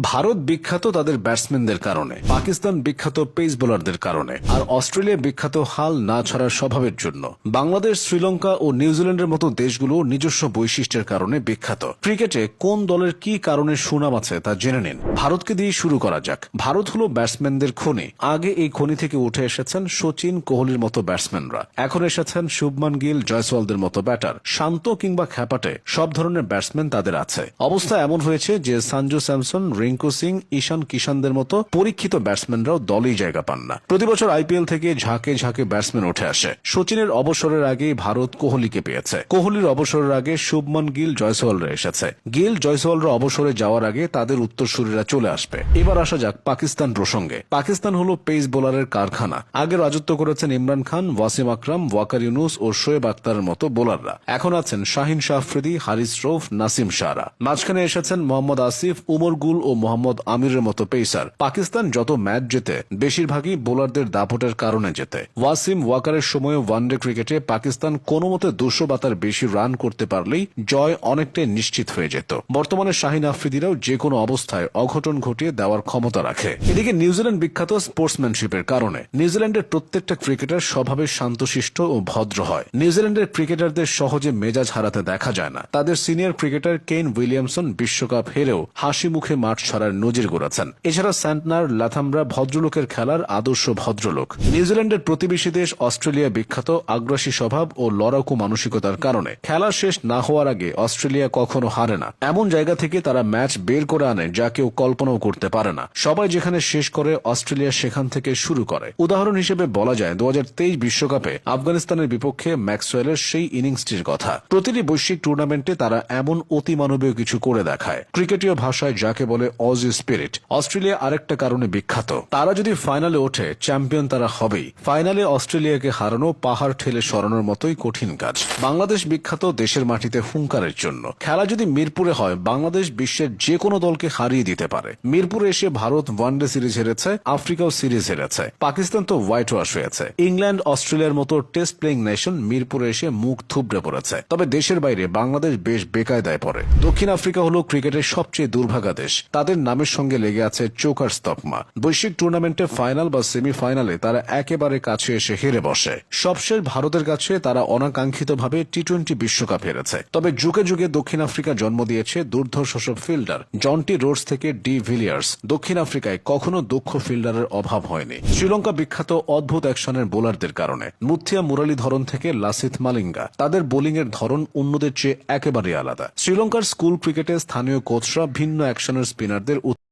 ভারত বিখ্যাত তাদের ব্যাটসম্যানদের কারণে, পাকিস্তান বিখ্যাত পেস বোলারদের কারণে, আর অস্ট্রেলিয়া বিখ্যাত হাল না ছাড়ার স্বভাবের জন্য। বাংলাদেশ, শ্রীলঙ্কা ও নিউজিল্যান্ডের মতো দেশগুলো নিজস্ব বৈশিষ্ট্যের কারণে বিখ্যাত। ক্রিকেটে কোন দলের কি কারণে সুনাম আছে তা জেনে নিন। ভারতকে দিয়ে শুরু করা যাক। ভারত হলো ব্যাটসম্যানদের খনি। আগে এই খনি থেকে উঠে এসেছেন সচিন, কোহলির মতো ব্যাটসম্যানরা। এখন এসেছেন শুভমান গিল, জয়সওয়ালদের মতো ব্যাটার। শান্ত কিংবা খ্যাপাটে সব ধরনের ব্যাটসম্যান তাদের আছে। অবস্থা এমন হয়েছে যে সঞ্জু স্যামসন, রিঙ্কু সিং, ঈশান কিষানদের মতো পরীক্ষিত ব্যাটসম্যানরাও দলেই জায়গা পান না। প্রতি বছর আইপিএল থেকে ঝাঁকে ঝাঁকে ব্যাটসম্যান উঠে আসে। সচিনের অবসরের আগে ভারত কোহলিকে পেয়েছে। কোহলির অবসরের আগে শুভমান গিল, জয়সওয়ালরা এসেছে। গিল, জয়সওয়ালরা অবসরে যাওয়ার আগে তাদের উত্তরসূরিরা চলে আসবে। এবার আসা যাক পাকিস্তান প্রসঙ্গে। পাকিস্তান হলো পেস বোলারের কারখানা। আগে রাজত্ব করেছেন ইমরান খান, ওয়াসিম আকরাম, ওয়াকার ইউনুস ও শোয়েব আক্তারের মতো বোলাররা। এখন আছেন শাহিন শাহ আফ্রিদি, হারিস রৌফ, নাসিম শাহরা। মাঝখানে এসেছেন মোহাম্মদ আসিফ, উমর গুল ও মোহাম্মদ আমিরের মতো পেসার। পাকিস্তান যত ম্যাচ জেতে বেশিরভাগই বোলারদের দাপটের কারণে জেতে। ওয়াসিম, ওয়াকারের সময় ওয়ানডে ক্রিকেটে পাকিস্তান কোনো মতে 200 বা তার বেশি রান করতে পারলেই জয় অনেকটাই নিশ্চিত হয়ে যেত। বর্তমানে শাহিন আফ্রিদিরাও যে কোনো অবস্থায় অঘটন ঘটিয়ে দেওয়ার ক্ষমতা রাখে। এদিকে নিউজিল্যান্ড বিখ্যাত স্পোর্টসম্যানশিপের কারণে। নিউজিল্যান্ডের প্রত্যেকটা ক্রিকেটার স্বভাবে শান্তশিষ্ট ও ভদ্র হয়। নিউজিল্যান্ডের ক্রিকেটারদের সহজে মেজাজ হারাতে দেখা যায় না। তাদের সিনিয়র ক্রিকেটার কেন উইলিয়ামসন বিশ্বকাপ হেরেও হাসি মুখে মাঠ ছাড়ার নজির গড়েছেন। এছাড়া স্যান্টনার, লাথামরা ভদ্রলোকের খেলার আদর্শ ভদ্রলোক। নিউজিল্যান্ডের প্রতিবেশী দেশ অস্ট্রেলিয়া বিখ্যাত আগ্রাসী স্বভাব ও লড়াকু মানসিকতার কারণে। খেলা শেষ না হওয়ার আগে অস্ট্রেলিয়া কখনো হারে না। এমন জায়গা থেকে তারা ম্যাচ বের করে আনে যা কেউ কল্পনাও করতে পারে না। সবাই যেখানে শেষ করে অস্ট্রেলিয়া সেখান থেকে শুরু করে। উদাহরণ হিসেবে বলা যায় 2023 বিশ্বকাপে আফগানিস্তানের বিপক্ষে ম্যাক্সওয়েলের সেই ইনিংসটির কথা। প্রতিটি বৈশ্বিক টুর্নামেন্টে তারা এমন অতিমানবীয় কিছু করে দেখায়। ক্রিকেটীয় ভাষায় যাকে বলে অজি স্পিরিট। অস্ট্রেলিয়া আরেকটা কারণে বিখ্যাত। তারা যদি ফাইনালে ওঠে, চ্যাম্পিয়ন তারা হবেই। ফাইনালে অস্ট্রেলিয়াকে হারানো পাহাড় ঠেলে সরানোর মতোই কঠিন কাজ। বাংলাদেশ বিখ্যাত দেশের মাটিতে হুঙ্কারের জন্য। খেলা যদি মিরপুরে হয়, বাংলাদেশ বিশ্বের যে কোনো দলকে হারিয়ে দিতে পারে। মিরপুরে এসে ভারত ওয়ানডে সিরিজ হেরেছে, আফ্রিকাও সিরিজ হেরেছে। পাকিস্তান তো হোয়াইট ওয়াশ হয়েছে। ইংল্যান্ড, অস্ট্রেলিয়ার মতো টেস্ট প্লেইং নেশন মিরপুরে এসে মুখ থুবড়ে পড়েছে। তবে দেশের বাইরে বাংলাদেশ বেশ বেকায়দায় পড়ে। দক্ষিণ আফ্রিকা হলো ক্রিকেটের সবচেয়ে দুর্ভাগা দেশ। তাদের নামের সঙ্গে লেগে আছে চোকার তকমা। বৈশ্বিক টুর্নামেন্টে ফাইনাল বা সেমিফাইনালে তারা একেবারে কাছে এসে হেরে বসে। সবশেষ ভারতের কাছে তারা অনাকাঙ্ক্ষিতভাবে টি-20 বিশ্বকাপ হেরেছে। তবে যুগে যুগে দক্ষিণ আফ্রিকা জন্ম দিয়েছে দুর্ধর্ষ সব ফিল্ডার। জন্টি রোডস থেকে ডি ভিলিয়ার্স। দক্ষিণ আফ্রিকায় কখনো দক্ষ ফিল্ডারের অভাব হয়নি। শ্রীলঙ্কা বিখ্যাত অদ্ভুত অ্যাকশনের বোলারদের কারণে। মুথিয়া মুরালীধরন থেকে লাসিথ মালিঙ্গা। তাদের বোলিং এর ধরন অন্যদের চেয়ে একেবারে আলাদা। শ্রীলঙ্কার স্কুল ক্রিকেটে স্থানীয় কোচরা ভিন্ন অ্যাকশনের স্পিনারদের